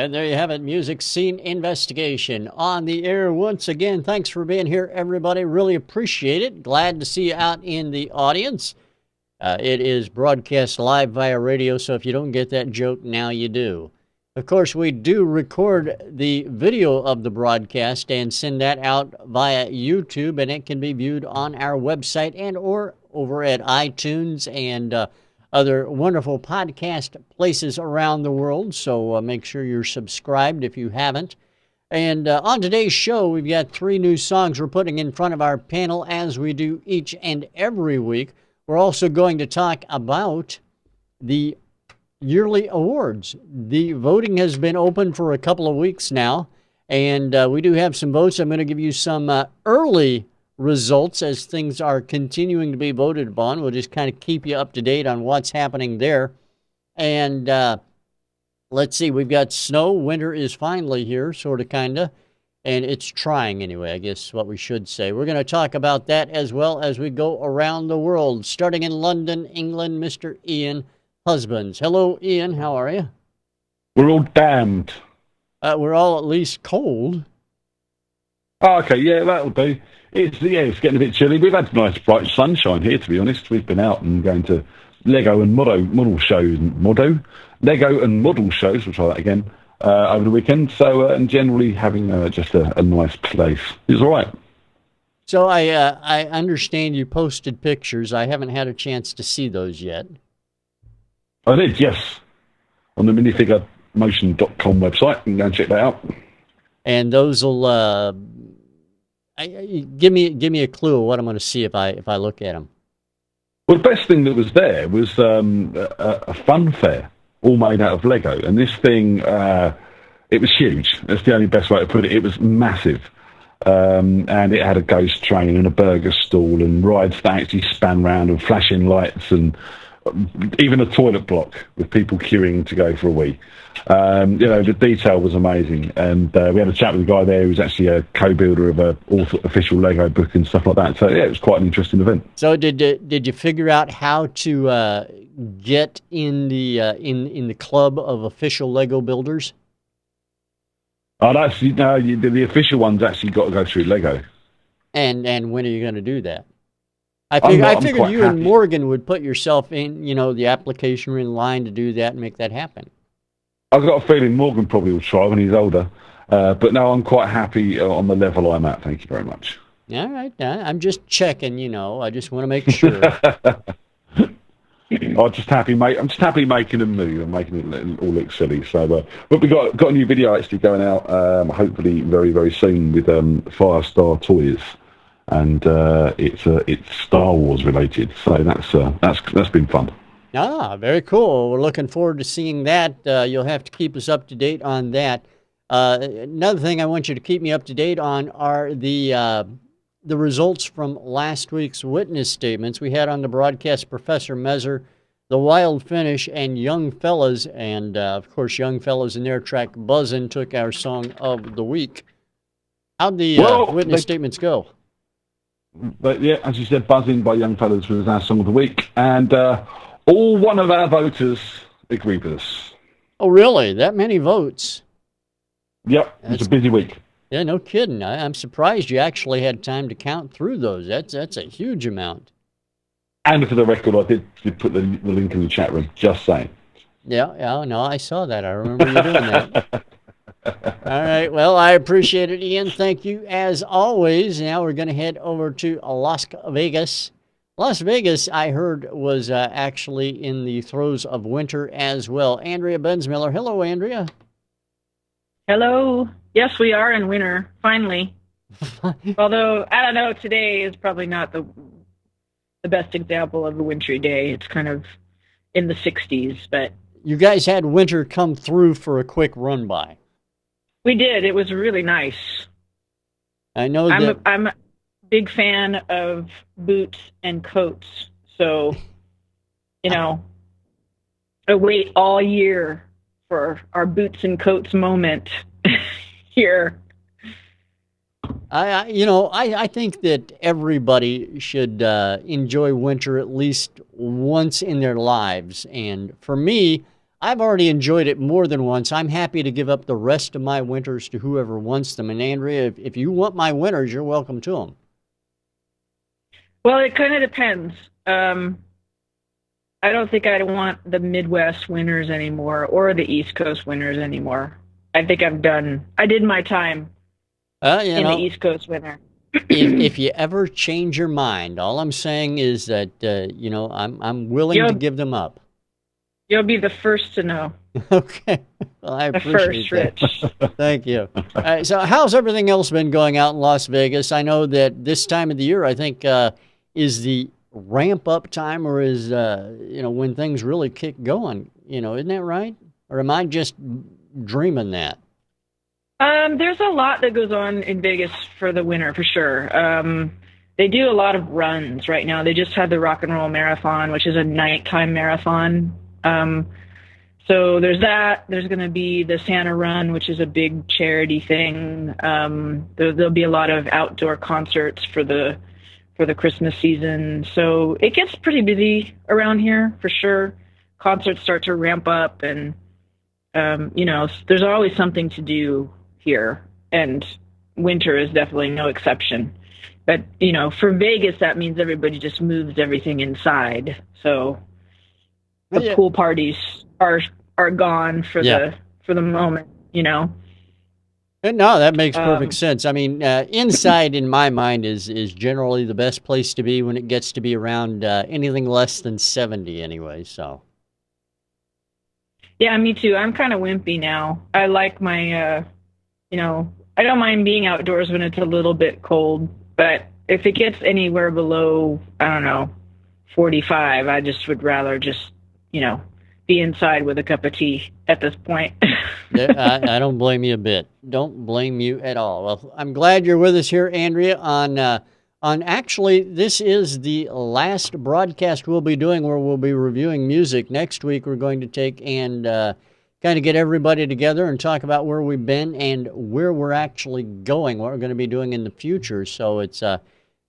And there you have it, Music Scene Investigation on the air once again. Thanks for being here, everybody. Really appreciate it. Glad to see you out in the audience. It is broadcast live via radio, so if you don't get that joke, now you do. Of course, we do record the video of the broadcast and send that out via YouTube, and it can be viewed on our website and or over at iTunes and other wonderful podcast places around the world. So make sure you're subscribed if you haven't. And on today's show, we've got 3 new songs we're putting in front of our panel as we do each and every week. We're also going to talk about the yearly awards. The voting has been open for a couple of weeks now, and we do have some votes. I'm going to give you some early results as things are continuing to be voted upon. We'll just kind of keep you up to date on what's happening there. And let's see, we've got snow. Winter is finally here, sort of, kind of. And it's trying anyway, I guess what we should say. We're going to talk about that as well as we go around the world. Starting in London, England, Mr. Ian Husbands. Hello, Ian. How are you? We're all damned. We're all at least cold. Oh, okay, yeah, that'll do. It's getting a bit chilly. We've had nice bright sunshine here, to be honest. We've been out and going to Lego and model shows. Lego and model shows, we'll try that again, over the weekend. So, and generally having just a nice place. It's all right. So I understand you posted pictures. I haven't had a chance to see those yet. I did, yes. On the minifiguremotion.com website. You can go and check that out. And those will give me a clue of what I'm going to see if I look at them. Well, the best thing that was there was a fun fair, all made out of Lego. And this thing, it was huge. That's the only best way to put it. It was massive. And it had a ghost train and a burger stall and rides that actually span round and flashing lights and even a toilet block with people queuing to go for a wee. The detail was amazing, and we had a chat with a guy there who's actually a co-builder of a official Lego book and stuff like that. So yeah, it was quite an interesting event. So did you figure out how to get in the club of official Lego builders? Oh, the official one's actually got to go through Lego. And when are you going to do that? I figured you and Morgan would put yourself in, the application in line to do that and make that happen. I've got a feeling Morgan probably will try when he's older. But no, I'm quite happy on the level I'm at. Thank you very much. All right. I'm just checking, I just want to make sure. I'm just happy making them move and making it all look silly. So, but we got a new video actually going out, hopefully very, very soon with Firestar Toys. And it's Star Wars related, so that's been fun. Ah, very cool. We're looking forward to seeing that. You'll have to keep us up to date on that. Another thing I want you to keep me up to date on are the results from last week's witness statements. We had on the broadcast Professor Messer, The Wild Finish, and Young Fellas, and of course Young Fellas in their track Buzzin' took our song of the week. How'd the witness statements go? But yeah, as you said, Buzzing by Young Fellas was our song of the week, and all one of our voters agreed with us. Oh, really? That many votes? Yep, it was a busy week. Yeah, no kidding. I'm surprised you actually had time to count through those. That's a huge amount. And for the record, I did put the link in the chat room, just saying. Yeah, no, I saw that. I remember you doing that. All right. Well, I appreciate it, Ian. Thank you, as always. Now we're going to head over to Las Vegas. Las Vegas, I heard, was actually in the throes of winter as well. Andrea Bensmiller. Hello, Andrea. Hello. Yes, we are in winter, finally. Although, I don't know, today is probably not the best example of a wintry day. It's kind of in the 60s, but... You guys had winter come through for a quick run-by. We did. It was really nice. I know I'm a big fan of boots and coats, so, I wait all year for our boots and coats moment here. I think that everybody should enjoy winter at least once in their lives. And for me, I've already enjoyed it more than once. I'm happy to give up the rest of my winters to whoever wants them. And Andrea, if you want my winters, you're welcome to them. Well, it kind of depends. I don't think I want the Midwest winters anymore or the East Coast winters anymore. I think I did my time in the East Coast winter. if you ever change your mind, all I'm saying is that, I'm willing to give them up. You'll be the first to know. Okay. Well, I appreciate that. Rich. Thank you. All right, so how's everything else been going out in Las Vegas? I know that this time of the year, I think, is the ramp up time, or is, when things really kick going, isn't that right? Or am I just dreaming that? There's a lot that goes on in Vegas for the winter, for sure. They do a lot of runs right now. They just had the Rock and Roll Marathon, which is a nighttime marathon. So there's that. There's going to be the Santa Run, which is a big charity thing. There'll be a lot of outdoor concerts for the Christmas season. So it gets pretty busy around here for sure. Concerts start to ramp up, and there's always something to do here, and winter is definitely no exception. But for Vegas, that means everybody just moves everything inside. So the pool parties are gone for the moment, And no, that makes perfect sense. I mean, inside in my mind is generally the best place to be when it gets to be around anything less than 70 anyway. So. Yeah, me too. I'm kind of wimpy now. I like my, I don't mind being outdoors when it's a little bit cold, but if it gets anywhere below, 45, I just would rather just, be inside with a cup of tea at this point. Yeah, I don't blame you a bit. Don't blame you at all. Well, I'm glad you're with us here, Andrea, on actually, this is the last broadcast we'll be doing where we'll be reviewing music. Next week, we're going to take and kind of get everybody together and talk about where we've been and where we're actually going, what we're going to be doing in the future. So it's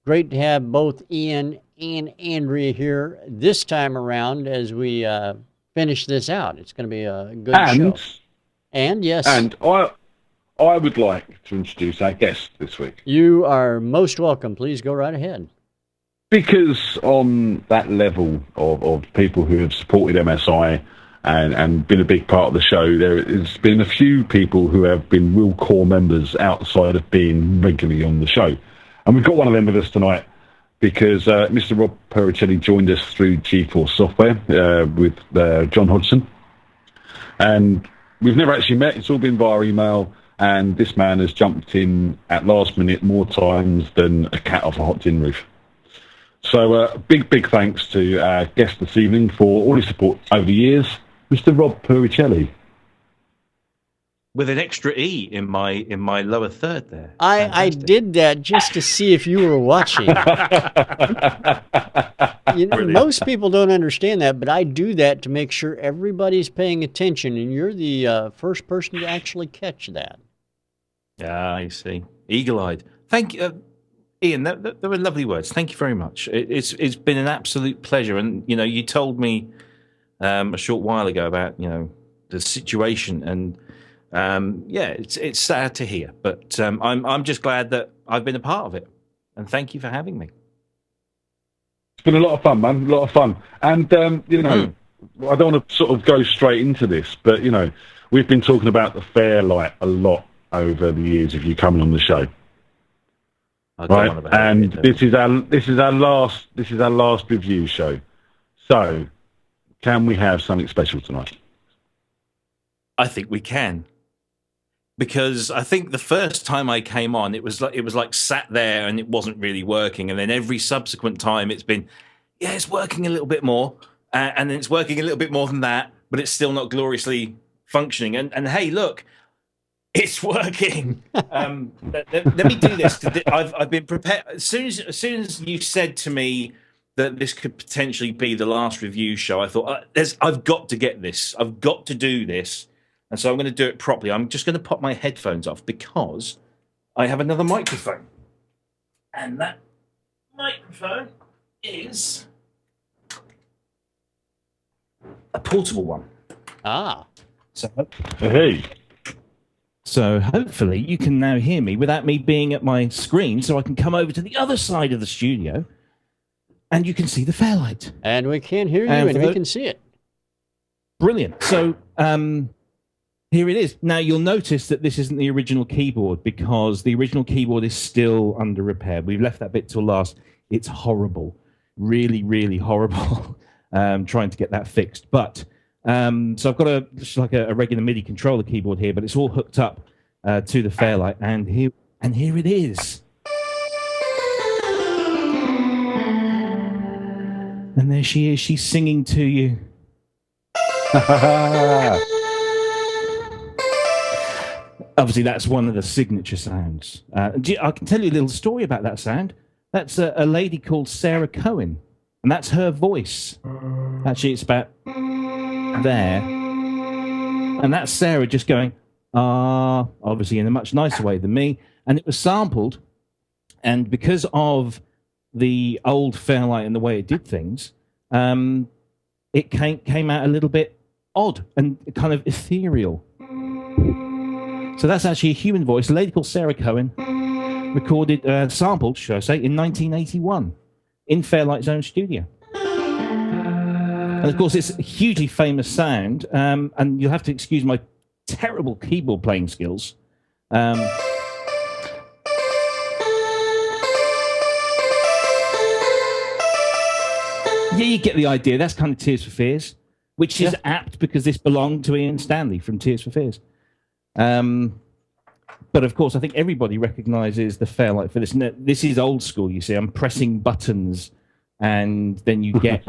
great to have both Ian and Andrea here this time around as we finish this out. It's going to be a good show. And yes. And I would like to introduce our guest this week. You are most welcome. Please go right ahead. Because on that level of people who have supported MSI and been a big part of the show, there has been a few people who have been real core members outside of being regularly on the show. And we've got one of them with us tonight because Mr. Rob Puricelli joined us through G4 Software with John Hodgson. And we've never actually met. It's all been via email. And this man has jumped in at last minute more times than a cat off a hot tin roof. So big thanks to our guest this evening for all his support over the years, Mr. Rob Puricelli. With an extra E in my lower third there. I did that just to see if you were watching. Most people don't understand that, but I do that to make sure everybody's paying attention, and you're the first person to actually catch that. Yeah, I see. Eagle-eyed. Thank you, Ian. That were lovely words. Thank you very much. It's been an absolute pleasure, and you told me a short while ago about the situation, and it's sad to hear, but I'm just glad that I've been a part of it, and thank you for having me. It's been a lot of fun, man. A lot of fun, and I don't want to sort of go straight into this, but we've been talking about the Fairlight a lot over the years of you coming on the show, right? And this is our last review show. So, can we have something special tonight? I think we can. Because I think the first time I came on, it was like sat there and it wasn't really working, and then every subsequent time it's been, it's working a little bit more, and then it's working a little bit more than that, but it's still not gloriously functioning. And hey, look, it's working. Let me do this. I've been prepared. As soon as you said to me that this could potentially be the last review show, I thought I've got to get this. I've got to do this. And so I'm going to do it properly. I'm just going to pop my headphones off because I have another microphone. And that microphone is a portable one. Ah. So, Hey. so hopefully you can now hear me without me being at my screen, so I can come over to the other side of the studio, and you can see the Fairlight. And we can hear you, And and for we the- can see it. Brilliant. So here it is. Now you'll notice that this isn't the original keyboard because the original keyboard is still under repair. We've left that bit till last. It's horrible, really, really horrible. Trying to get that fixed, but so I've got just like a regular MIDI controller keyboard here, but it's all hooked up to the Fairlight, and here it is. And there she is. She's singing to you. Obviously, that's one of the signature sounds. I can tell you a little story about that sound. That's a lady called Sarah Cohen, and that's her voice. Actually, it's about there. And that's Sarah just going, obviously in a much nicer way than me. And it was sampled. And because of the old Fairlight and the way it did things, it came out a little bit odd and kind of ethereal. So that's actually a human voice, a lady called Sarah Cohen, recorded, sampled, should I say, in 1981 in Fairlight's own studio. And of course, it's a hugely famous sound, and you'll have to excuse my terrible keyboard playing skills. Yeah, you get the idea. That's kind of Tears for Fears, which is apt because this belonged to Ian Stanley from Tears for Fears. But of course, I think everybody recognizes the Fairlight for this. This is old school, you see. I'm pressing buttons, and then you get...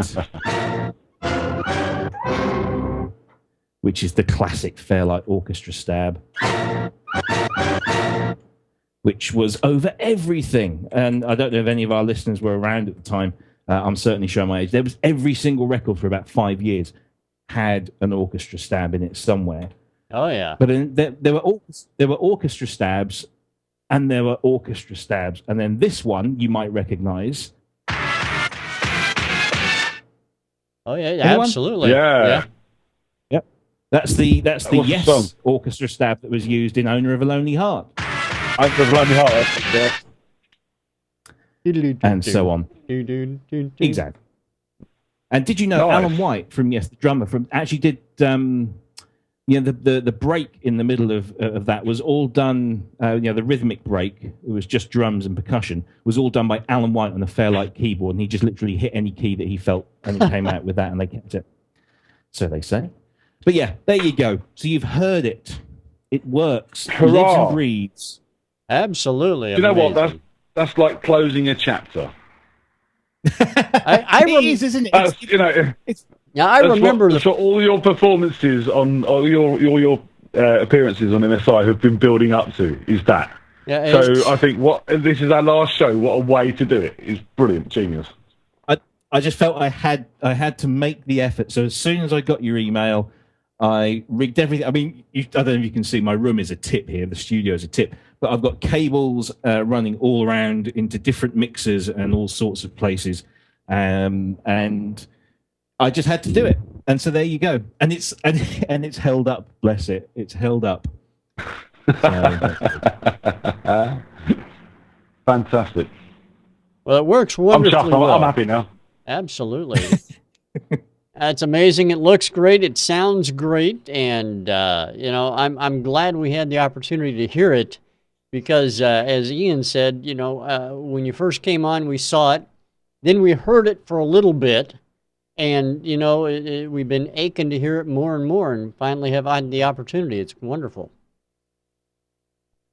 which is the classic Fairlight orchestra stab, which was over everything. And I don't know if any of our listeners were around at the time. I'm certainly showing my age. There was every single record for about 5 years had an orchestra stab in it somewhere. Oh, yeah. But there were orchestra stabs, and there were orchestra stabs. And then this one you might recognize. Oh, yeah, Anyone? absolutely. Yeah. Yep. That's the What's the Yes song? orchestra stab that was used in Owner of a Lonely Heart. I have a lonely heart. Yeah. And so on. Exactly. And did you know Nice. Alan White from Yes, the drummer from actually did the break in the middle of that was all done. The rhythmic break, it was just drums and percussion, was all done by Alan White on a Fairlight keyboard, and he just literally hit any key that he felt, and it came out with that, and they kept it. So they say. But yeah, there you go. So you've heard it. It works. It lives Hurrah. and breathes. Absolutely. Do you know what? amazing. That's like closing a chapter. It is, isn't it? That's, Yeah, I remember that's what all your performances on all your appearances on MSI have been building up to. Is that? Yeah, So I think this is our last show. What a way to do it! It's brilliant, genius. I just felt I had to make the effort. So as soon as I got your email, I rigged everything. I mean, I don't know if you can see, my room is a tip here. The studio is a tip. But I've got cables running all around into different mixers and all sorts of places. And I just had to do it. And so there you go. And it's held up, bless it. It's held up. Fantastic. Well, it works I'm wonderfully chuffed. well. I'm happy now. Absolutely. It's amazing. It looks great. It sounds great. And, I'm glad we had the opportunity to hear it because, as Ian said, when you first came on, we saw it. Then we heard it for a little bit. And, we've been aching to hear it more and more and finally have had the opportunity. It's wonderful.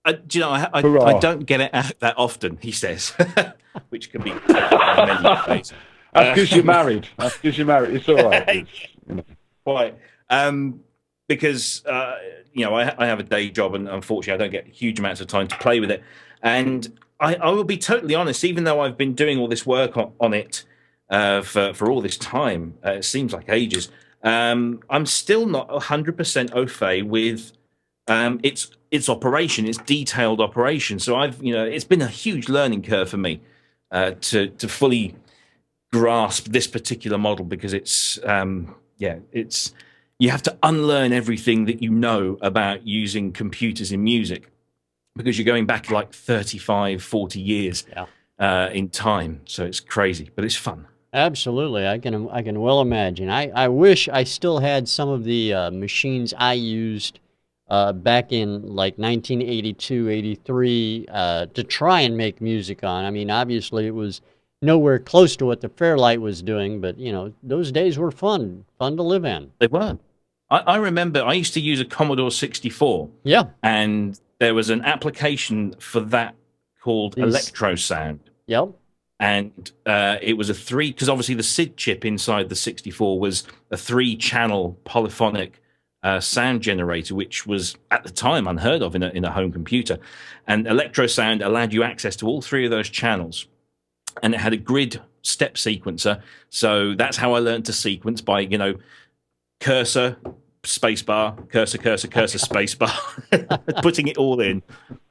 I don't get it out that often, he says, which can be many ways. That's because you're married. It's all right. Quite. Because, I have a day job and unfortunately I don't get huge amounts of time to play with it. And I will be totally honest, even though I've been doing all this work on it for all this time, it seems like ages, I'm still not 100% au fait with its operation, its detailed operation. So it's been a huge learning curve for me to fully grasp this particular model because it's you have to unlearn everything that you know about using computers in music, because you're going back like 35, 40 years in time. So it's crazy, but it's fun. Absolutely. I can well imagine. I wish I still had some of the machines I used back in like 1982, 83 to try and make music on. I mean, obviously it was nowhere close to what the Fairlight was doing, but, you know, those days were fun to live in. They were. I remember I used to use a Commodore 64. Yeah. And there was an application for that called Electro Sound. Yep. And it was because obviously the SID chip inside the 64 was a 3-channel polyphonic sound generator, which was at the time unheard of in a home computer. And Electro Sound allowed you access to all 3 of those channels. And it had a grid step sequencer. So that's how I learned to sequence by, you know, cursor, spacebar, cursor, spacebar, putting it all in,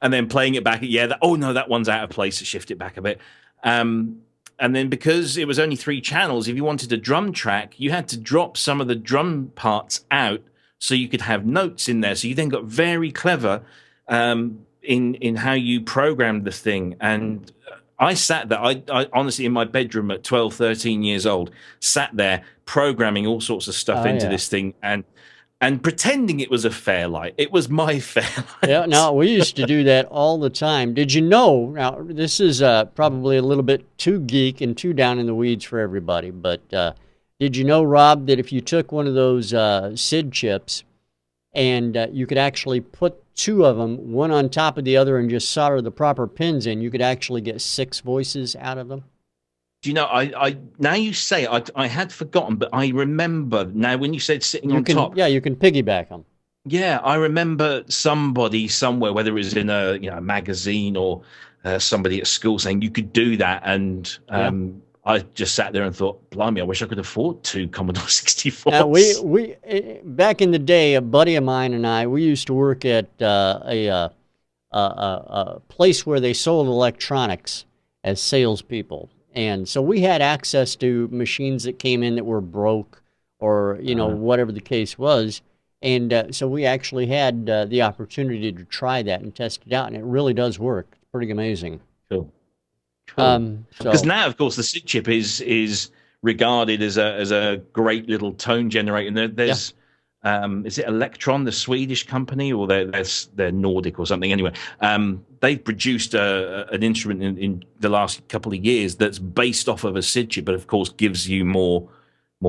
and then playing it back. That one's out of place. Shift it back a bit. And then because it was only 3 channels, if you wanted a drum track, you had to drop some of the drum parts out so you could have notes in there. So you then got very clever in how you programmed the thing. And I sat there, I honestly, in my bedroom at 12, 13 years old, sat there programming all sorts of stuff into this thing and pretending it was a Fairlight. It was my Fairlight. Yeah, no, we used to do that all the time. Did you know, now this is probably a little bit too geek and too down in the weeds for everybody, but did you know, Rob, that if you took one of those SID chips and you could actually put 2 of them, one on top of the other, and just solder the proper pins in, you could actually get 6 voices out of them? Do you know, I now you say it, I had forgotten, but I remember now when you said sitting on top. Yeah, you can piggyback them. Yeah, I remember somebody somewhere, whether it was in a magazine or somebody at school, saying you could do that, and I just sat there and thought, blimey, I wish I could afford 2 Commodore 64s. Now, we back in the day, a buddy of mine and I, we used to work at a place where they sold electronics as salespeople. And so we had access to machines that came in that were broke or, whatever the case was. And so we actually had the opportunity to try that and test it out. And it really does work. It's pretty amazing. Cool. Because now, of course, the SID chip is regarded as a great little tone generator. And there's is it Electron, the Swedish company, or they're Nordic or something? Anyway, they've produced an instrument in the last couple of years that's based off of a SID chip, but of course gives you more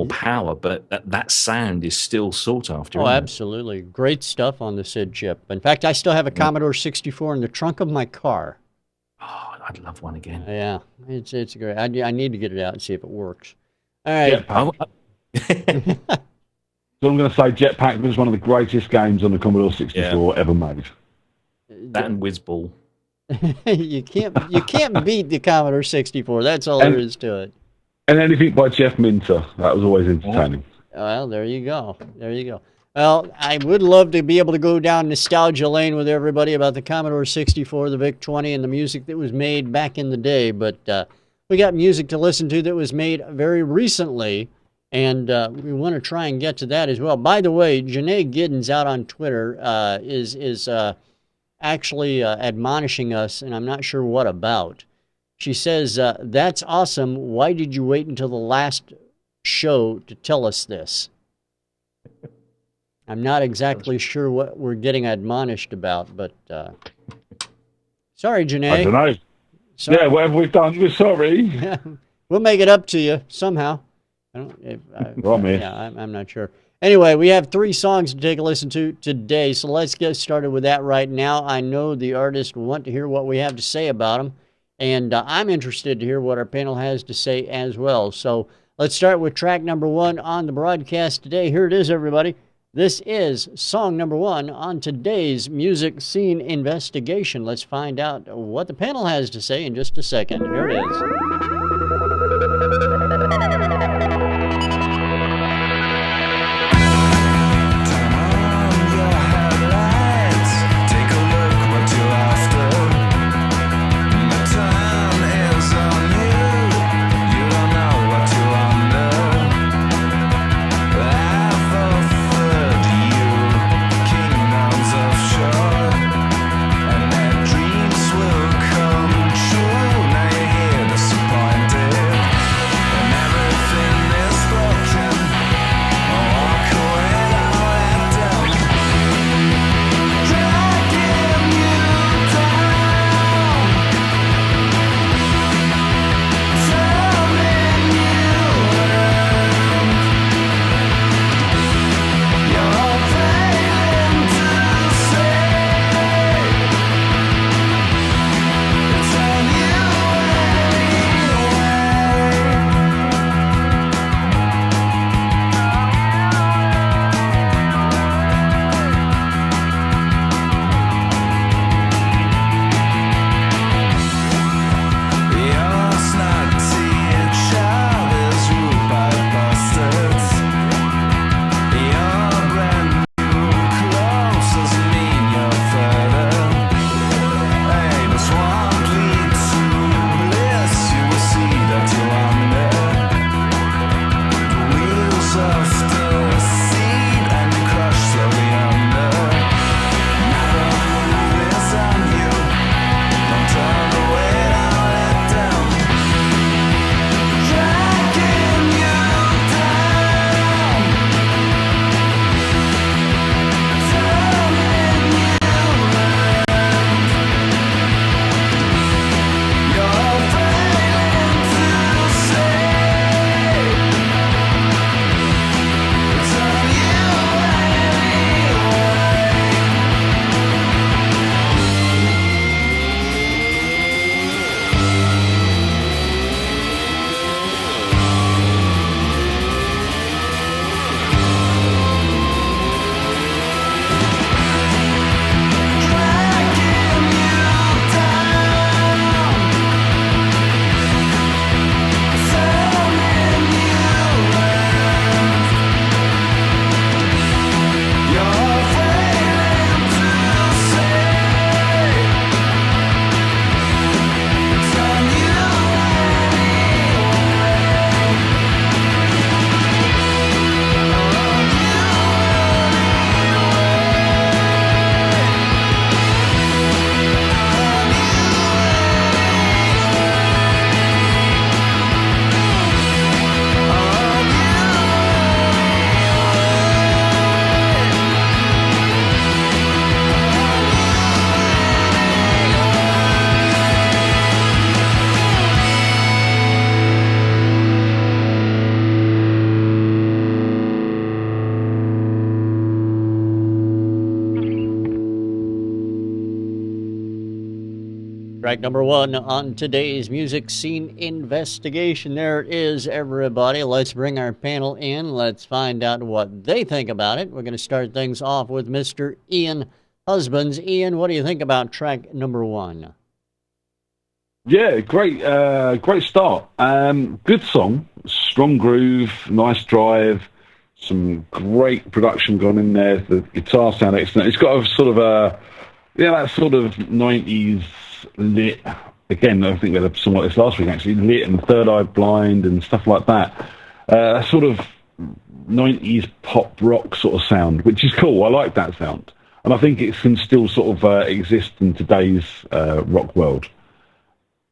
power. But that sound is still sought after. Oh, absolutely, great stuff on the SID chip. In fact, I still have a Commodore 64 in the trunk of my car. Oh, I'd love one again. Yeah, it's great. I need to get it out and see if it works. All right. So I'm going to say Jetpack was one of the greatest games on the Commodore 64 ever made. That and Whizball. you can't beat the Commodore 64. That's all there is to it. And anything by Jeff Minter. That was always entertaining. Well, there you go. Well, I would love to be able to go down nostalgia lane with everybody about the Commodore 64, the VIC-20, and the music that was made back in the day. But we got music to listen to that was made very recently. And we want to try and get to that as well. By the way, Janae Giddens out on Twitter is actually admonishing us, and I'm not sure what about. She says, that's awesome. Why did you wait until the last show to tell us this? I'm not exactly sure what we're getting admonished about, but sorry, Janae. I don't know. Sorry. Yeah, whatever we've done, we're sorry. We'll make it up to you somehow. I'm not sure. Anyway, we have 3 songs to take a listen to today, so let's get started with that right now. I know the artists want to hear what we have to say about them, and I'm interested to hear what our panel has to say as well. So let's start with track number 1 on the broadcast today. Here it is, everybody. This is song number 1 on today's Music Scene Investigation. Let's find out what the panel has to say in just a second. Here it is. Track number one on today's music scene investigation. There it is, everybody. Let's bring our panel in. Let's find out what they think about it. We're going to start things off with Mr. Ian Husbands. Ian, what do you think about track number one? Yeah, great start. Good song, strong groove, nice drive, some great production gone in there. The guitar sound excellent. It's got a sort of that sort of 90s lit. Again, I think we had a song like this last week, actually, lit and Third Eye Blind and stuff like that. Sort of 90s pop rock sort of sound, which is cool. I like that sound. And I think it can still sort of exist in today's rock world.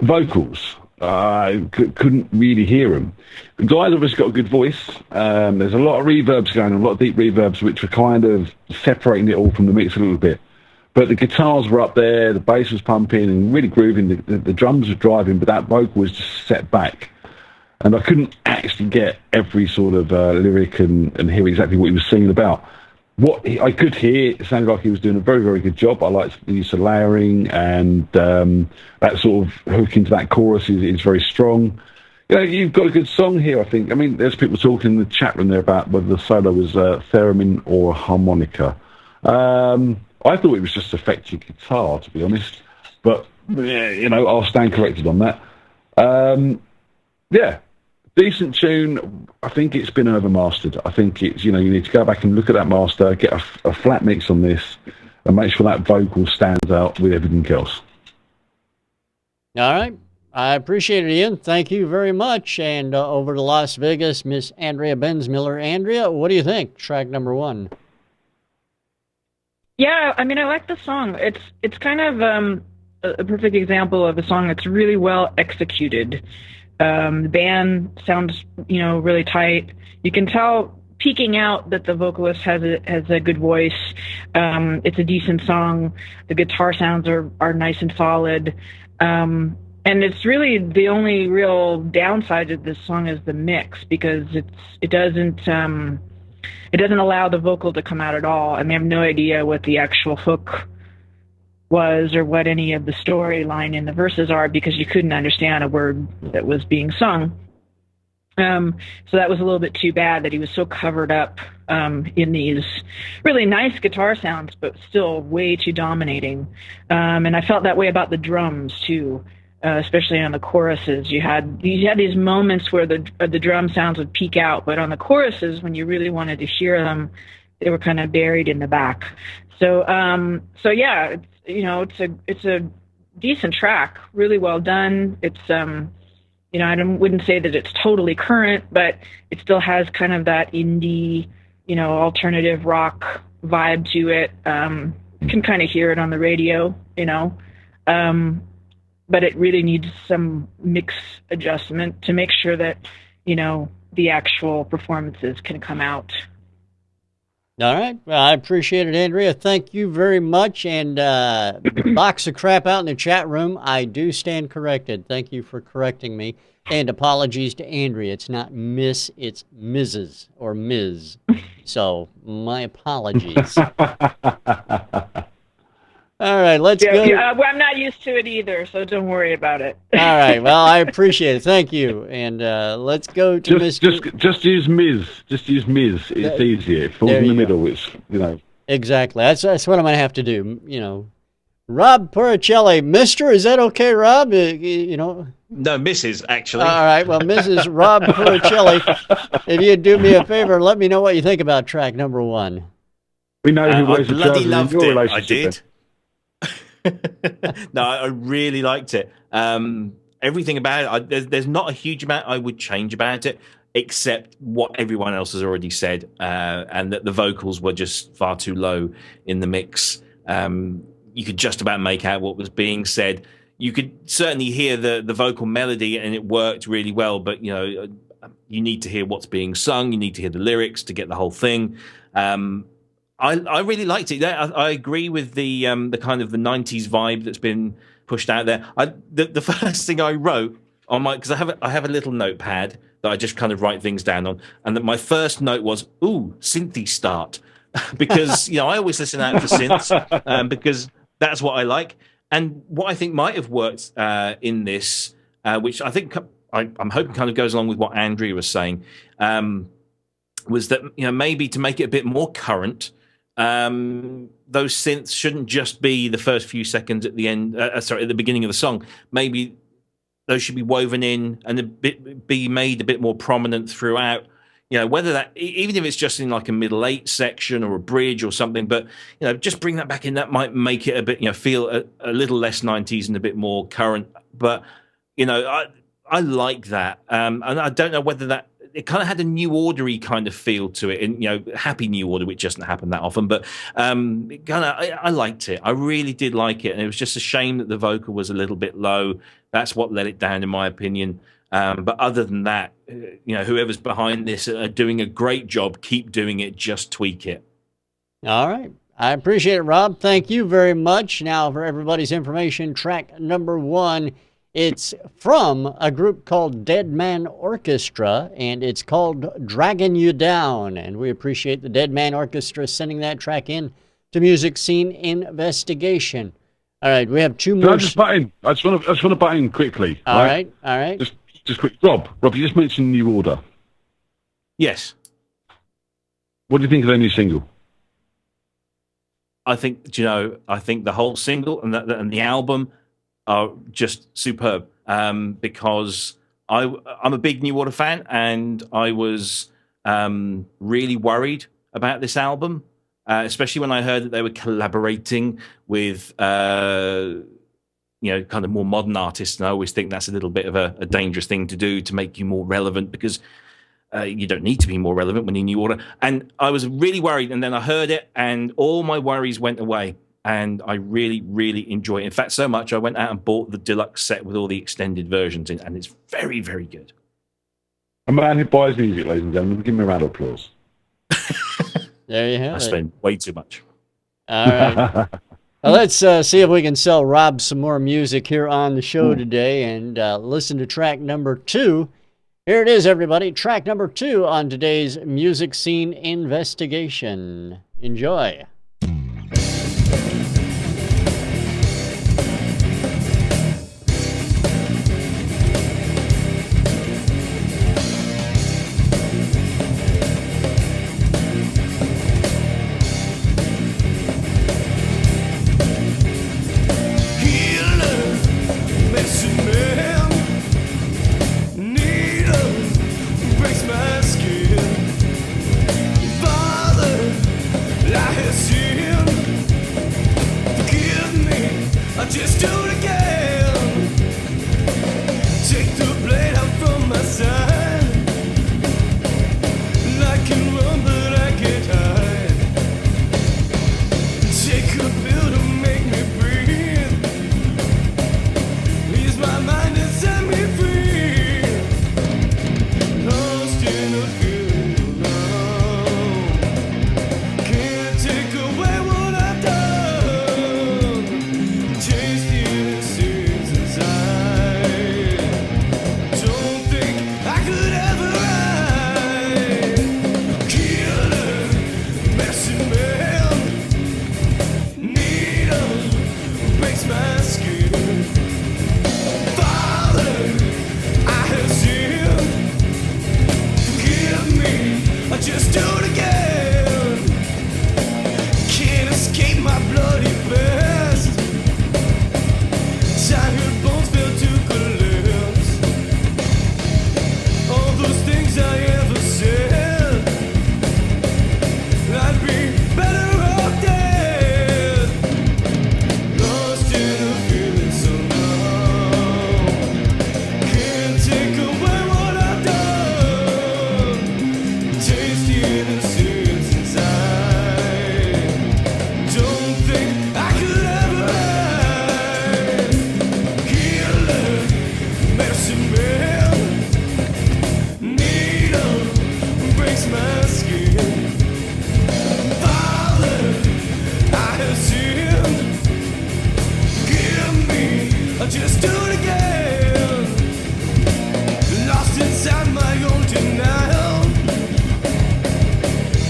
Vocals, couldn't really hear them. The guy's obviously got a good voice. There's a lot of reverbs going on, a lot of deep reverbs, which were kind of separating it all from the mix a little bit. But the guitars were up there, the bass was pumping and really grooving, the drums were driving, but that vocal was just set back. And I couldn't actually get every sort of lyric and hear exactly what he was singing about. What I could hear, it sounded like he was doing a very, very good job. I liked the use of layering, and that sort of hook into that chorus is very strong. You know, you've got a good song here, I think. I mean, there's people talking in the chat room there about whether the solo was theremin or harmonica. I thought it was just effective guitar, to be honest. But, you know, I'll stand corrected on that. Yeah. Decent tune. I think it's been overmastered. I think it's, you know, you need to go back and look at that master, get a flat mix on this, and make sure that vocal stands out with everything else. All right. I appreciate it, Ian. Thank you very much. And over to Las Vegas, Miss Andrea Bensmiller. Andrea, what do you think? Track number one. Yeah, I mean, I like the song. It's kind of a perfect example of a song that's really well executed. The band sounds, you know, really tight. You can tell peeking out that the vocalist has a good voice. It's a decent song. The guitar sounds are nice and solid. And it's really the only real downside of this song is the mix, because it doesn't allow the vocal to come out at all. I mean, I have no idea what the actual hook was or what any of the storyline in the verses are, because you couldn't understand a word that was being sung. So that was a little bit too bad that he was so covered up in these really nice guitar sounds, but still way too dominating. And I felt that way about the drums too, especially on the choruses. You had these moments where the drum sounds would peak out, but on the choruses, when you really wanted to hear them, they were kind of buried in the back. So yeah, it's a decent track, really well done. It's I wouldn't say that it's totally current, but it still has kind of that indie, alternative rock vibe to it. You can kind of hear it on the radio, but it really needs some mix adjustment to make sure that, the actual performances can come out. All right. Well, I appreciate it, Andrea. Thank you very much. And box of crap out in the chat room. I do stand corrected. Thank you for correcting me. And apologies to Andrea. It's not Miss, it's Mrs. or Ms. So my apologies. All right, let's go. Yeah, well, I'm not used to it either, so don't worry about it. All right, well, I appreciate it. Thank you. And let's go to Mr. Just use Ms. Just use Ms. It's easier. It falls in the middle. It's, Exactly. That's what I'm going to have to do. Rob Puricelli. Mr., is that okay, Rob? No, Mrs., actually. All right, well, Mrs. Rob Puricelli, if you'd do me a favor, let me know what you think about track number one. We know who wears I the bloody trousers loved in your it. I relationship. did. No, I really liked it. Everything about it, there's not a huge amount I would change about it, except what everyone else has already said, and that the vocals were just far too low in the mix. You could just about make out what was being said. You could certainly hear the vocal melody, and it worked really well, but you need to hear what's being sung, you need to hear the lyrics to get the whole thing. I really liked it. I agree with the kind of the 90s vibe that's been pushed out there. The first thing I wrote on because I have a little notepad that I just kind of write things down on, and that my first note was, "Ooh, synthy start," because I always listen out for synths because that's what I like. And what I think might have worked in this, which I think I'm hoping kind of goes along with what Andrea was saying, was that maybe to make it a bit more current, those synths shouldn't just be the first few seconds at the end. At the beginning of the song. Maybe those should be woven in and be made a bit more prominent throughout. Whether that, even if it's just in like a middle 8 section or a bridge or something, but just bring that back in. That might make it a bit, feel a little less 90s and a bit more current. But I like that, and I don't know whether that. It kind of had a New Order-y kind of feel to it, and Happy New Order, which doesn't happen that often. But I liked it. I really did like it, and it was just a shame that the vocal was a little bit low. That's what let it down, in my opinion. But other than that, whoever's behind this are doing a great job. Keep doing it. Just tweak it. All right. I appreciate it, Rob. Thank you very much. Now, for everybody's information, track number 1, it's from a group called Dead Man Orchestra, and it's called Dragging You Down. And we appreciate the Dead Man Orchestra sending that track in to Music Scene Investigation. All right, we have 2 more. Can I just butt in? I just want to butt in quickly. All right. Just quick. Rob, you just mentioned New Order. Yes. What do you think of their new single? I think the whole single and the album are just superb, because I'm a big New Order fan, and I was really worried about this album, especially when I heard that they were collaborating with kind of more modern artists. And I always think that's a little bit of a dangerous thing to do to make you more relevant, because you don't need to be more relevant when you're New Order. And I was really worried, and then I heard it, and all my worries went away. And I really, really enjoy it. In fact, so much I went out and bought the deluxe set with all the extended versions in, and it's very, very good. A man who buys music, ladies and gentlemen. Give me a round of applause. There you have it. I spend way too much. All right. Well, let's see if we can sell Rob some more music here on the show today, and listen to track number 2. Here it is, everybody. Track number 2 on today's Music Scene Investigation. Enjoy. Just do it again. Take the blade out from my side. I can run, but I can't hide. Take a pill to make me breathe. Ease my mind and set me free. Lost in a feeling alone. Can't take away what I've done. Just do it again. Can't escape my bloody past. Tired bones fell to collapse. All those things I ever said, I'd be better off dead. Lost in a feeling so long. Can't take away what I've done. Tasty innocence inside. Don't think I could ever hide. Killer, medicine man. Needle breaks my skin. Father, I have sinned. Give me, just do it again. Lost inside my own denial.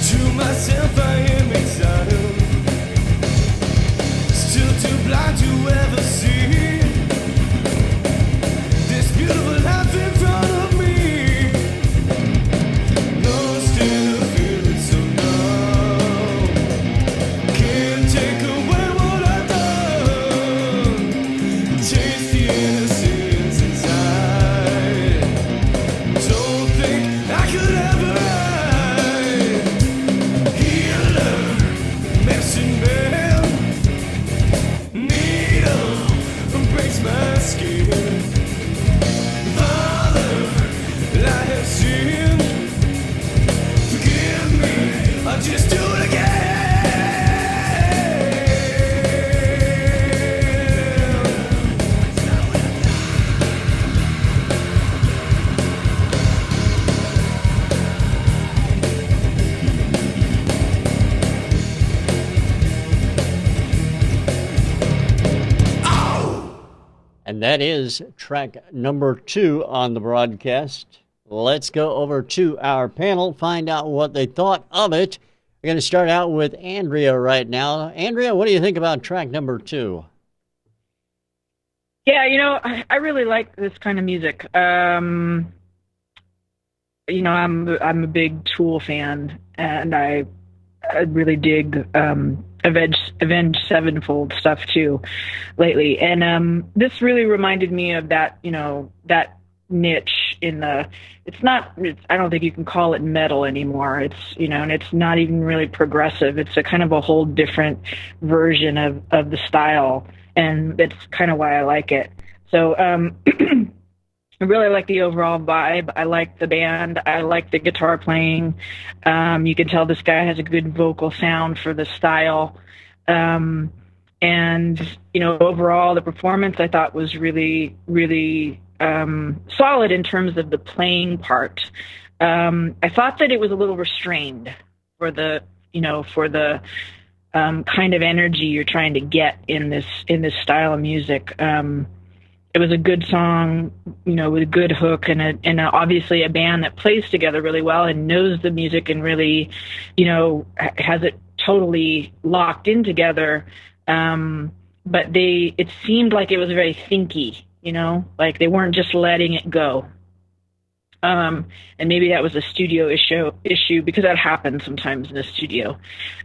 To myself I am exiled. Still too blind to ever see. skin. Father, I have sinned. Forgive me, I'll just do it again. And that is track number 2 on the broadcast. Let's go over to our panel, find out what they thought of it. We're going to start out with Andrea right now. Andrea, what do you think about track number 2? Yeah, you know, I really like this kind of music. You know, I'm a big Tool fan, and I really dig Avenged Sevenfold stuff too lately. And this really reminded me of that, you know, that niche in the, I don't think you can call it metal anymore. It's, you know, and it's not even really progressive. It's a kind of a whole different version of the style. And that's kind of why I like it. So, I really like the overall vibe. I like the band. I like the guitar playing. You can tell this guy has a good vocal sound for the style. And, you know, overall, the performance I thought was really, really solid in terms of the playing part. I thought that it was a little restrained for the, you know, for the kind of energy you're trying to get in this style of music. It was a good song, you know, with a good hook and obviously a band that plays together really well and knows the music and really, you know, has it totally locked in together. But it seemed like it was very thinky, you know, like they weren't just letting it go. And maybe that was a studio issue because that happens sometimes in the studio.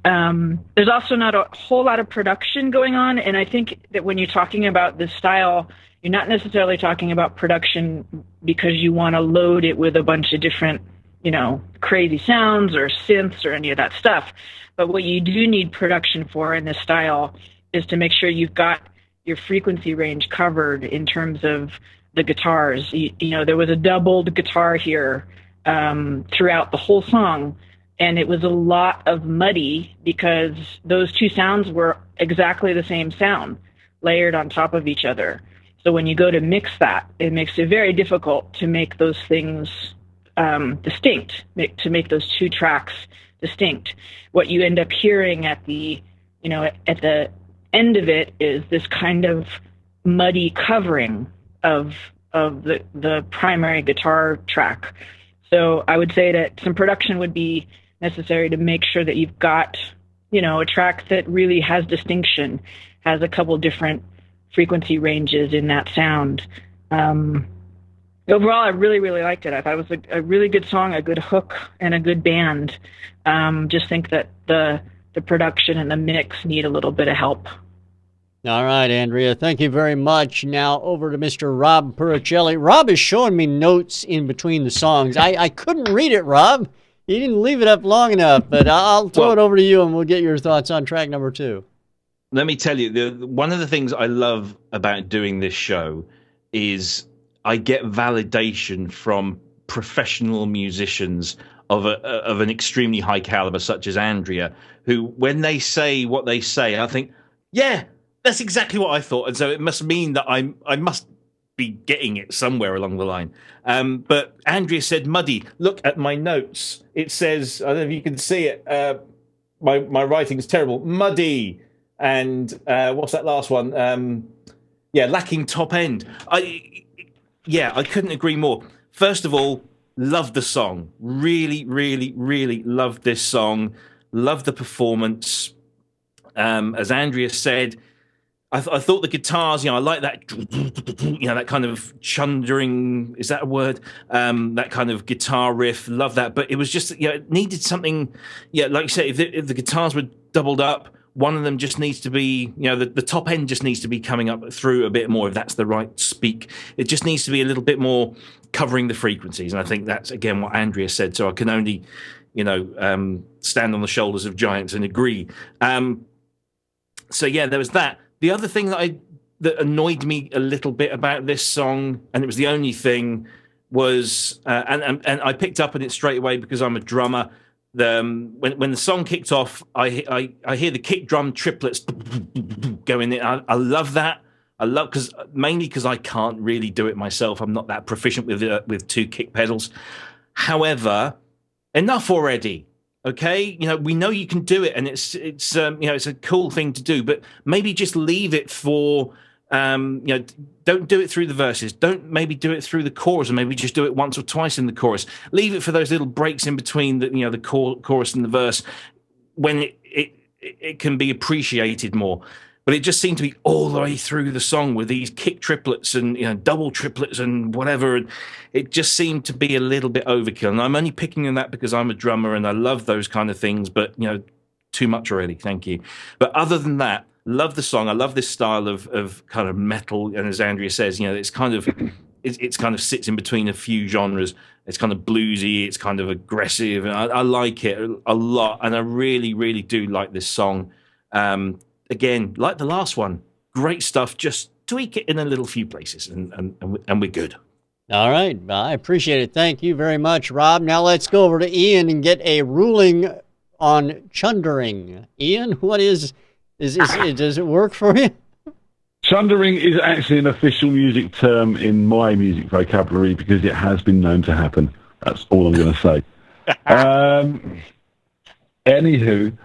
There's also not a whole lot of production going on. And I think that when you're talking about this style, you're not necessarily talking about production because you want to load it with a bunch of different, you know, crazy sounds or synths or any of that stuff. But what you do need production for in this style is to make sure you've got your frequency range covered in terms of the guitars. You know, there was a doubled guitar here throughout the whole song, and it was a lot of muddy because those two sounds were exactly the same sound layered on top of each other. So when you go to mix that, it makes it very difficult to make those things distinct, to make those two tracks distinct. What you end up hearing at the, you know, at the end of it is this kind of muddy covering of the primary guitar track. So I would say that some production would be necessary to make sure that you've got, you know, a track that really has distinction, has a couple different frequency ranges in that sound. Overall, I really, really liked it. I thought it was a really good song, a good hook, and a good band. Just think that the production and the mix need a little bit of help. All right, Andrea, thank you very much. Now over to Mr. Rob Puricelli. Rob is showing me notes in between the songs. I couldn't read it, Rob. You didn't leave it up long enough, but I'll throw it over to you and we'll get your thoughts on track number 2. Let me tell you, one of the things I love about doing this show is I get validation from professional musicians of an extremely high caliber, such as Andrea, who, when they say what they say, I think, yeah, that's exactly what I thought. And so it must mean that I must be getting it somewhere along the line. But Andrea said muddy. Look at my notes. It says, I don't know if you can see it. My writing's terrible. Muddy. And what's that last one? Lacking top end. I couldn't agree more. First of all, love the song. Really, really, really loved this song. Love the performance. As Andrea said, I thought the guitars, I like that, that kind of chundering, is that a word? That kind of guitar riff, love that. But it was just, it needed something, like you say, if the guitars were doubled up, one of them just needs to be, the top end just needs to be coming up through a bit more, if that's the right speak. It just needs to be a little bit more covering the frequencies. And I think that's, again, what Andrea said. So I can only, stand on the shoulders of giants and agree. There was that. The other thing that that annoyed me a little bit about this song, and it was the only thing, was and I picked up on it straight away because I'm a drummer. When the song kicked off, I hear the kick drum triplets going in. I love that. I love mainly because I can't really do it myself. I'm not that proficient with two kick pedals. However, enough already. Okay, we know you can do it, and it's it's a cool thing to do. But maybe just leave it for don't do it through the verses. Don't maybe do it through the chorus, and maybe just do it once or twice in the chorus. Leave it for those little breaks in between the chorus and the verse when it can be appreciated more. But it just seemed to be all the way through the song with these kick triplets and double triplets and whatever. And it just seemed to be a little bit overkill. And I'm only picking on that because I'm a drummer and I love those kind of things. But too much already. Thank you. But other than that, love the song. I love this style of kind of metal. And as Andrea says, it's kind of it's kind of sits in between a few genres. It's kind of bluesy. It's kind of aggressive. And I like it a lot. And I really, really do like this song. Again, like the last one, great stuff. Just tweak it in a little few places, and we're good. All right, I appreciate it. Thank you very much, Rob. Now let's go over to Ian and get a ruling on chundering. Ian, what does it work for you? Chundering is actually an official music term in my music vocabulary because it has been known to happen. That's all I'm going to say. Anywho.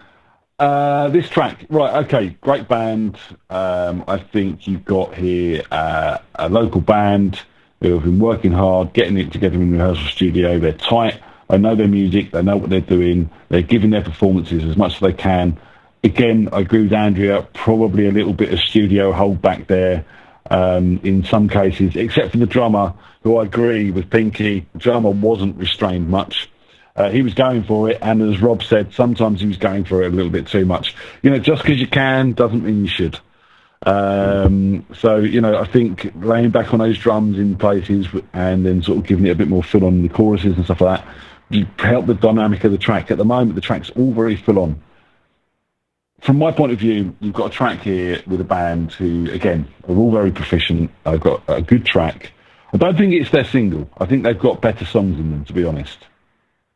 This track, right, okay, great band. I think you've got here a local band who have been working hard, getting it together in the rehearsal studio. They're tight, they know their music, they know what they're doing, they're giving their performances as much as they can. Again, I agree with Andrea, probably a little bit of studio hold back there in some cases, except for the drummer, who I agree with Pinky. The drummer wasn't restrained much. He was going for it, and as Rob said, sometimes he was going for it a little bit too much. Just because you can doesn't mean you should. I think laying back on those drums in places and then sort of giving it a bit more fill on the choruses and stuff like that help the dynamic of the track. At the moment, the track's all very full on. From my point of view, you've got a track here with a band who, again, are all very proficient. They've got a good track. I don't think it's their single. I think they've got better songs in them, to be honest.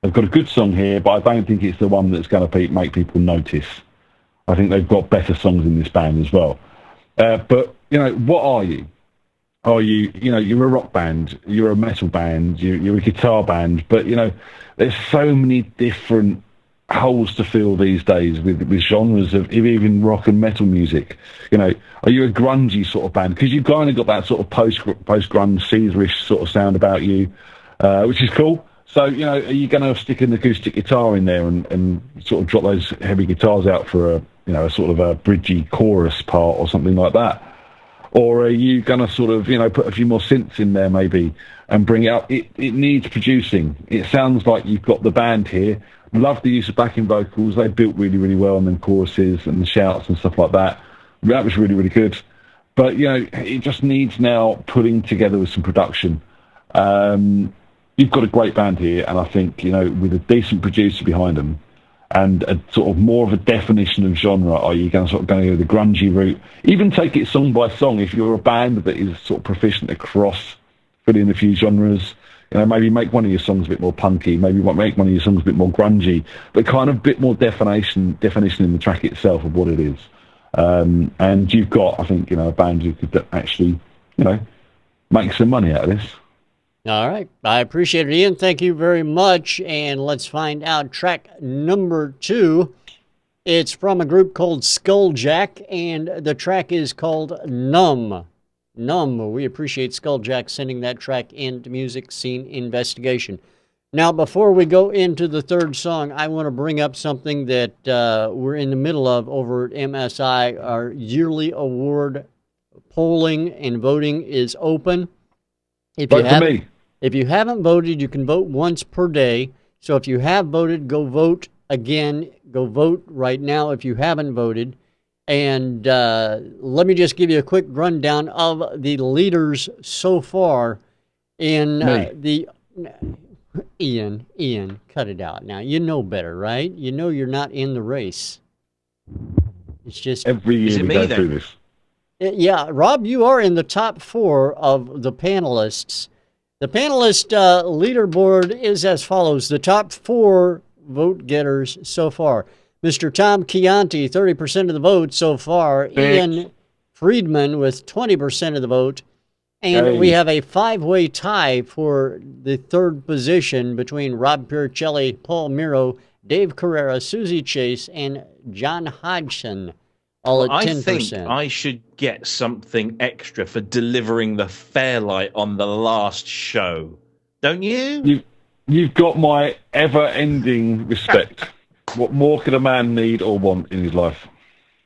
They've got a good song here, but I don't think it's the one that's going to make people notice. I think they've got better songs in this band as well. But, what are you? Are you, you're a rock band, you're a metal band, you're a guitar band, but, there's so many different holes to fill these days with genres of even rock and metal music. Are you a grungy sort of band? Because you've kind of got that sort of post-grunge, Caesarish sort of sound about you, which is cool. So, are you going to stick an acoustic guitar in there and sort of drop those heavy guitars out for a sort of a bridgy chorus part or something like that? Or are you going to sort of, put a few more synths in there maybe and bring it up? It needs producing. It sounds like you've got the band here. Love the use of backing vocals. They built really, really well on them choruses and the shouts and stuff like that. That was really, really good. But, it just needs now putting together with some production. You've got a great band here, and I think, with a decent producer behind them and a sort of more of a definition of genre, are you going to go the grungy route? Even take it song by song. If you're a band that is sort of proficient across, put in a few genres, maybe make one of your songs a bit more punky, maybe make one of your songs a bit more grungy, but kind of a bit more definition in the track itself of what it is. And you've got, I think, a band who could actually, make some money out of this. All right. I appreciate it, Ian. Thank you very much. And let's find out track number 2. It's from a group called SkullJack, and the track is called Numb. Numb. We appreciate SkullJack sending that track into Music Scene Investigation. Now, before we go into the third song, I want to bring up something that we're in the middle of over at MSI. Our yearly award polling and voting is open. If you haven't voted, you can vote once per day. So if you have voted, go vote again. Go vote right now if you haven't voted. And let me just give you a quick rundown of the leaders so far in the... Ian, cut it out. Now, you know better, right? You know you're not in the race. It's just... Every year we go through this. Yeah, Rob, you are in the top 4 of the panelists. The panelist leaderboard is as follows. The top 4 vote getters so far. Mr. Tom Chianti, 30% of the vote so far. Ian Friedman with 20% of the vote. And we have a 5-way tie for the 3rd position between Rob Puricelli, Paul Miro, Dave Carrera, Susie Chase, and John Hodgson, all at 10%. I think I should get something extra for delivering the Fairlight on the last show. Don't you? You've got my ever-ending respect. What more could a man need or want in his life?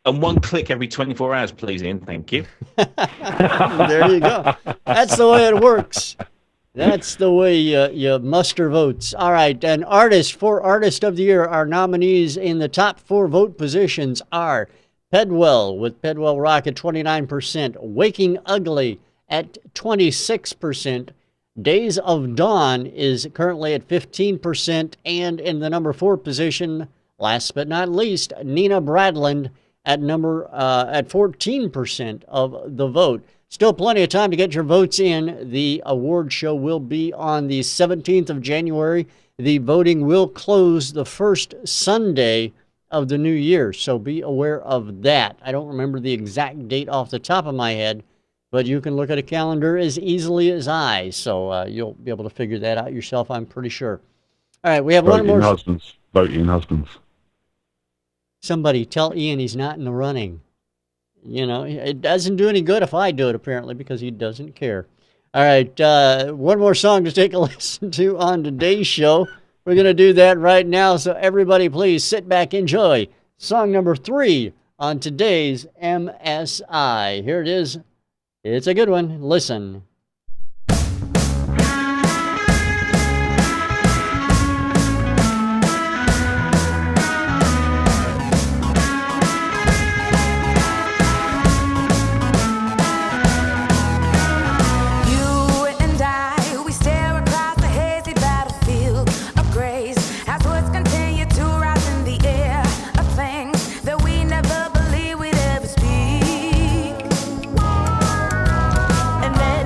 And 1 click every 24 hours, please, Ian. Thank you. There you go. That's the way it works. That's the way you muster votes. All right, and for Artist of the Year, our nominees in the top 4 vote positions are Pedwell with Pedwell Rock at 29%, Waking Ugly at 26%, Days of Dawn is currently at 15%, and in the number 4 position, last but not least, Nina Bradland at 14% of the vote. Still plenty of time to get your votes in. The award show will be on the 17th of January. The voting will close the first Sunday of the new year, so be aware of that. I don't remember the exact date off the top of my head, but you can look at a calendar as easily as I, so you'll be able to figure that out yourself, I'm pretty sure. All right, we have one more. Vote in husbands. Somebody tell Ian he's not in the running. You know, it doesn't do any good if I do it, apparently, because he doesn't care. All right, one more song to take a listen to on today's show. We're going to do that right now, so everybody please sit back, enjoy song number 3 on today's MSI. Here it is. It's a good one. Listen. And then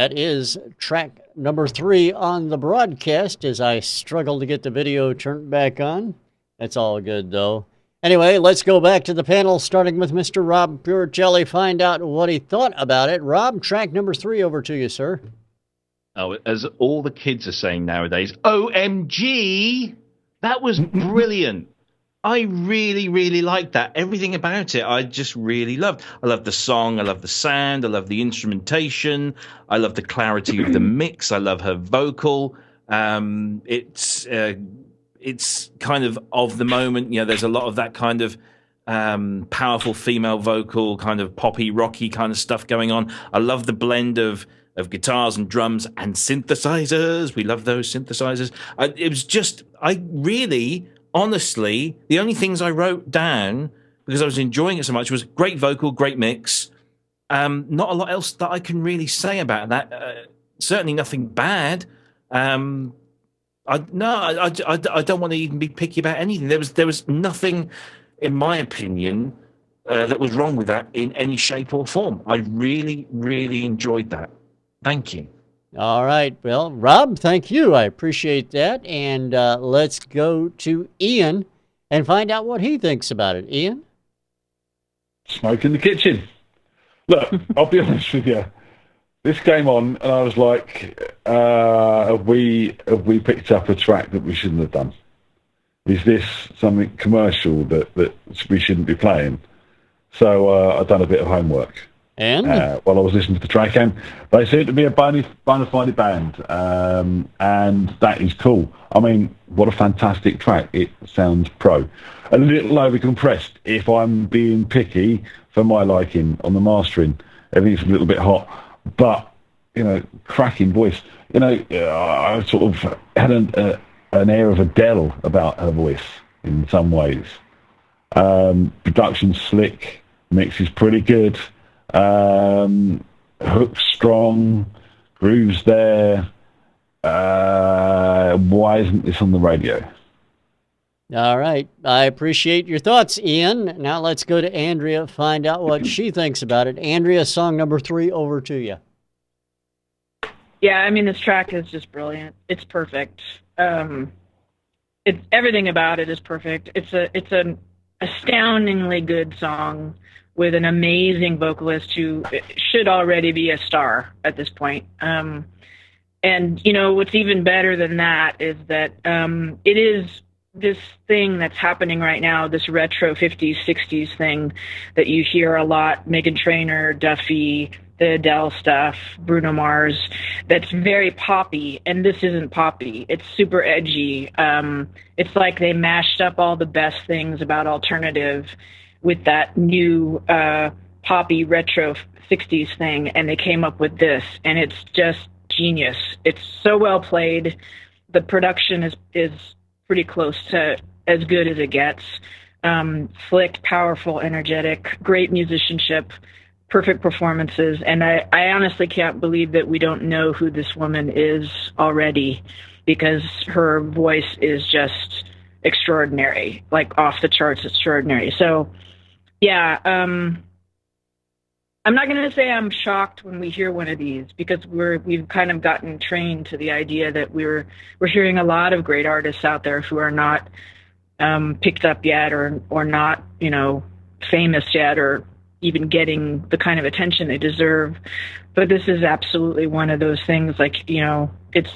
that is track number 3 on the broadcast as I struggle to get the video turned back on. That's all good, though. Anyway, let's go back to the panel, starting with Mr. Rob Puricelli, find out what he thought about it. Rob, track number 3 over to you, sir. Oh, as all the kids are saying nowadays, OMG! That was brilliant. I really, really liked that. Everything about it, I just really loved. I love the song. I love the sound. I love the instrumentation. I love the clarity of the mix. I love her vocal. It's kind of the moment. You know, there's a lot of that kind of powerful female vocal, kind of poppy, rocky kind of stuff going on. I love the blend of guitars and drums and synthesizers. We love those synthesizers. Honestly, the only things I wrote down, because I was enjoying it so much, was great vocal, great mix. Not a lot else that I can really say about that. Certainly nothing bad. I don't want to even be picky about anything. There was nothing, in my opinion, that was wrong with that in any shape or form. I really, really enjoyed that. Thank you. All right. Well, Rob, thank you. I appreciate that. And let's go to Ian and find out what he thinks about it. Ian? Smoke in the kitchen. Look, I'll be honest with you. This came on, and I was like, have we picked up a track that we shouldn't have done? Is this something commercial that we shouldn't be playing? So I've done a bit of homework. And? While I was listening to the track, and they seem to be a bona fide band, and that is cool. I mean, what a fantastic track. It sounds pro. A little over-compressed, if I'm being picky, for my liking, on the mastering. Everything's a little bit hot, but, you know, cracking voice. You know, I sort of had an air of Adele about her voice in some ways. Production slick, mix is pretty good. Hook strong, grooves there. Why isn't this on the radio? All right. I appreciate your thoughts, Ian. Now let's go to Andrea, find out what she thinks about it. Andrea, song number 3, over to you. Yeah, I mean, this track is just brilliant. It's perfect. It's everything about it is perfect. It's an astoundingly good song with an amazing vocalist who should already be a star at this point. And, you know, what's even better than that is that it is this thing that's happening right now, this retro 50s, 60s thing that you hear a lot, Meghan Trainor, Duffy, the Adele stuff, Bruno Mars, that's very poppy, and this isn't poppy. It's super edgy. It's like they mashed up all the best things about alternative with that new poppy retro 60s thing, and they came up with this, and it's just genius. It's so well played. The production is pretty close to as good as it gets. Slick, powerful, energetic, great musicianship, perfect performances, and I honestly can't believe that we don't know who this woman is already, because her voice is just extraordinary, like off the charts extraordinary. So yeah, I'm not going to say I'm shocked when we hear one of these, because we've kind of gotten trained to the idea that we're hearing a lot of great artists out there who are not picked up yet, or not, you know, famous yet, or even getting the kind of attention they deserve. But this is absolutely one of those things. Like, you know, it's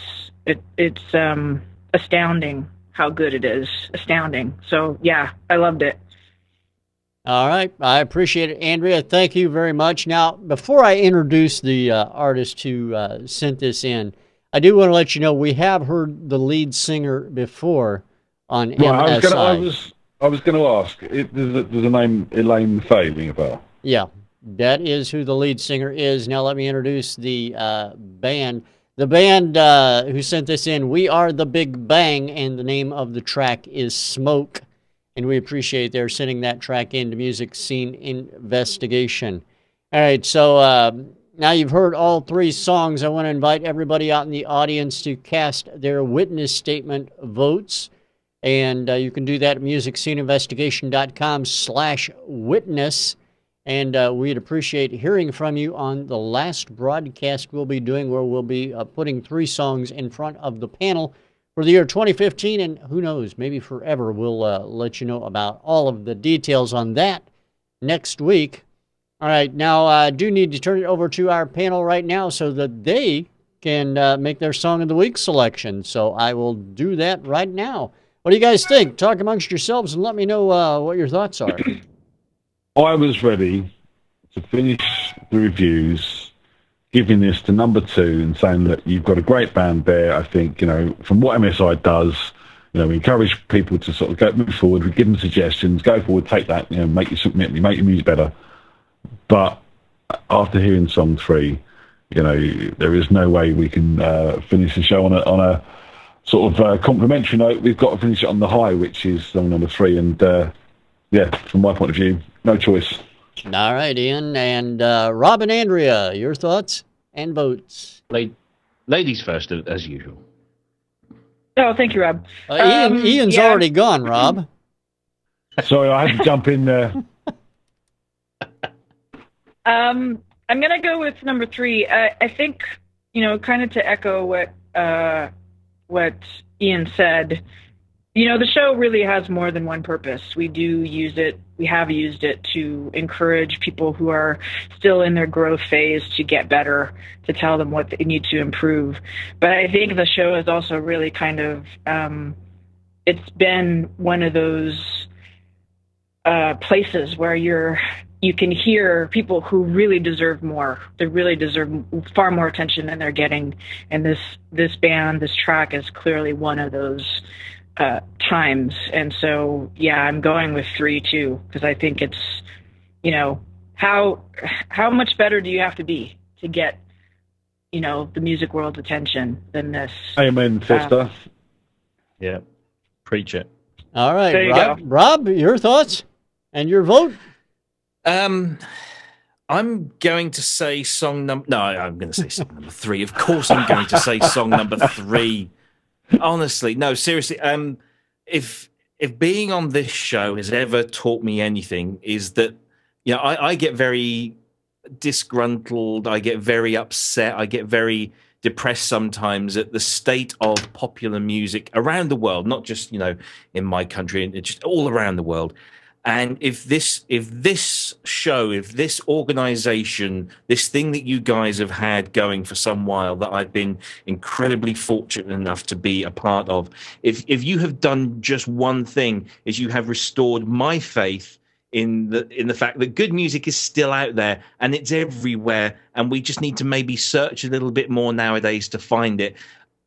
astounding how good it is. Astounding. So yeah, I loved it. All right. I appreciate it, Andrea. Thank you very much. Now, before I introduce the artist who sent this in, I do want to let you know we have heard the lead singer before on MSI. I was going to ask, there's a name, Elaine Faye, ring a bell? Yeah, that is who the lead singer is. Now let me introduce the band. The band who sent this in, We Are the Big Bang, and the name of the track is Smoke. And we appreciate their sending that track into Music Scene Investigation. All right, so now you've heard all 3 songs. I want to invite everybody out in the audience to cast their witness statement votes. And you can do that at musicsceneinvestigation.com/witness. And we'd appreciate hearing from you on the last broadcast we'll be doing, where we'll be putting 3 songs in front of the panel for the year 2015. And who knows, maybe forever. We'll let you know about all of the details on that next week. All right, now I do need to turn it over to our panel right now so that they can make their Song of the Week selection. So I will do that right now. What do you guys think? Talk amongst yourselves and let me know what your thoughts are. I was ready to finish the reviews, giving this to number 2 and saying that you've got a great band there. I think, from what MSI does, we encourage people to sort of move forward. We give them suggestions, go forward, take that, make your music better. But after hearing song 3, there is no way we can finish the show on a sort of complimentary note. We've got to finish it on the high, which is song number 3. And from my point of view, no choice. All right, Ian. And Rob and Andrea, your thoughts and votes. Ladies first, as usual. Oh, thank you, Rob. Ian's already gone, Rob. Sorry, I had to jump in there. I'm going to go with number 3. I think, kind of to echo what Ian said, the show really has more than one purpose. We have used it to encourage people who are still in their growth phase to get better, to tell them what they need to improve. But I think the show is also really kind of, it's been one of those places where you can hear people who really deserve more. They really deserve far more attention than they're getting. And this track is clearly one of those times. And so, I'm going with 3 too, because I think it's, how much better do you have to be to get, the music world's attention than this? Amen, sister. Yeah, preach it. All right, Rob, your thoughts and your vote? I'm going to say song number... No, I'm going to say song number 3. Of course I'm going to say song number 3. Honestly, no, seriously. If being on this show has ever taught me anything, is that, I get very disgruntled. I get very upset. I get very depressed sometimes at the state of popular music around the world, not just, in my country, and just all around the world. And if this show, if this organization, this thing that you guys have had going for some while, that I've been incredibly fortunate enough to be a part of, if you have done just one thing, is you have restored my faith in the fact that good music is still out there and it's everywhere, and we just need to maybe search a little bit more nowadays to find it.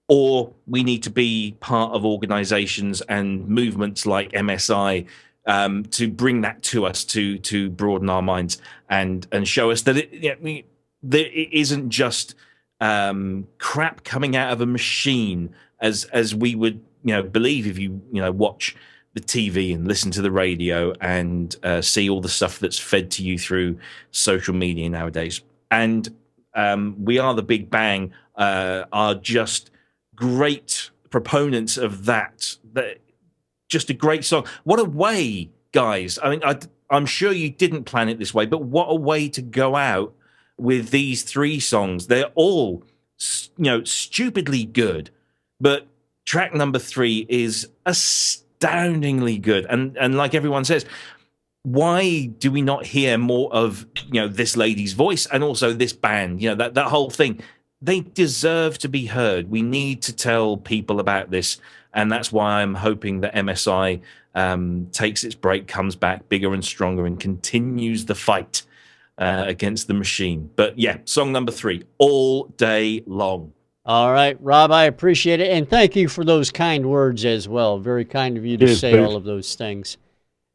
Or we need to be part of organizations and movements like MSI, to bring that to us, to broaden our minds and show us that it isn't just crap coming out of a machine as we would believe if you watch the TV and listen to the radio and see all the stuff that's fed to you through social media nowadays. And We Are the Big Bang are just great proponents of that. Just a great song. What a way, guys. I mean, I'm sure you didn't plan it this way, but what a way to go out with these 3 songs. They're all, stupidly good, but track number 3 is astoundingly good. And like everyone says, why do we not hear more of, this lady's voice and also this band? That whole thing. They deserve to be heard. We need to tell people about this. And that's why I'm hoping that MSI takes its break, comes back bigger and stronger, and continues the fight against the machine. But yeah, song number 3, all day long. All right, Rob, I appreciate it. And thank you for those kind words as well. Very kind of you to say all of those things.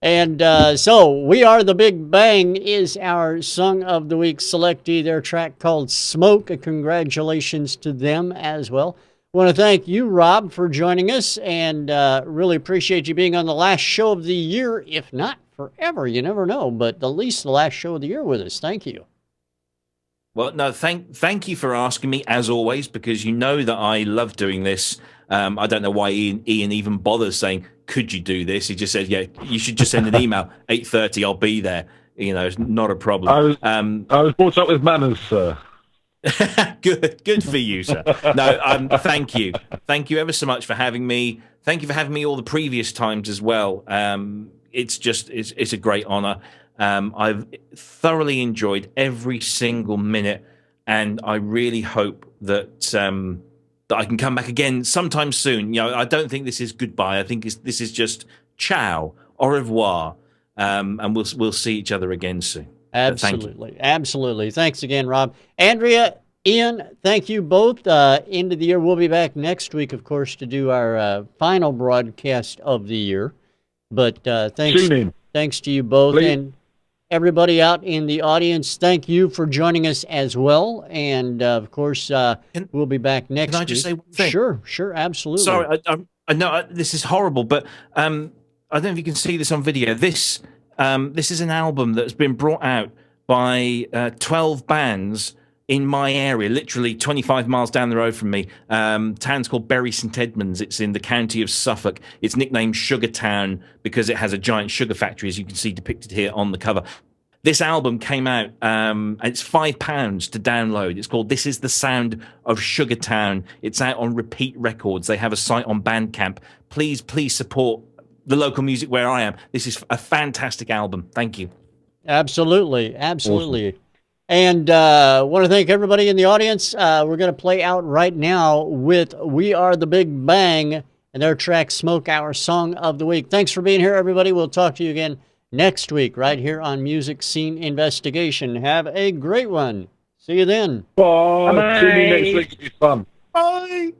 And so, We Are the Big Bang is our Song of the Week selectee. Their track called Smoke. Congratulations to them as well. I want to thank you, Rob, for joining us, and really appreciate you being on the last show of the year, if not forever. You never know, but at least the last show of the year with us. Thank you. Well, no, thank you for asking me, as always, because you know that I love doing this. I don't know why Ian even bothers saying, could you do this? He just said, yeah, you should just send an email, 8:30, I'll be there. You know, it's not a I problem. was brought up with manners, sir. Good for you, sir. No, thank you ever so much for having me. Thank you for having me all the previous times as well. It's a great honor. I've thoroughly enjoyed every single minute, and I really hope that that I can come back again sometime soon. You know, I don't think this is goodbye. I think this is just ciao, au revoir, and we'll see each other again soon. Absolutely. Absolutely. Thanks again, Rob. Andrea, Ian, thank you both. End of the year. We'll be back next week, of course, to do our final broadcast of the year. But thanks to you both. Please. And everybody out in the audience, thank you for joining us as well. And, of course, we'll be back next week. Can I just say one thing? Sure, absolutely. Sorry, I know this is horrible, but I don't know if you can see this on video. This is an album that's been brought out by 12 bands in my area, literally 25 miles down the road from me. Town's called Bury St Edmunds. It's in the county of Suffolk. It's nicknamed Sugar Town because it has a giant sugar factory, as you can see depicted here on the cover. This album came out, and it's £5 to download. It's called This Is the Sound of Sugar Town. It's out on Repeat Records. They have a site on Bandcamp. Please support the local music where I am. This is a fantastic album. Thank you. Absolutely. Awesome. And want to thank everybody in the audience. We're going to play out right now with We Are the Big Bang and their track Smoke, our song of the week. Thanks for being here, everybody. We'll talk to you again next week right here on Music Scene Investigation. Have a great one. See you then. Bye. Bye. See me next week. It'll be fun. Bye.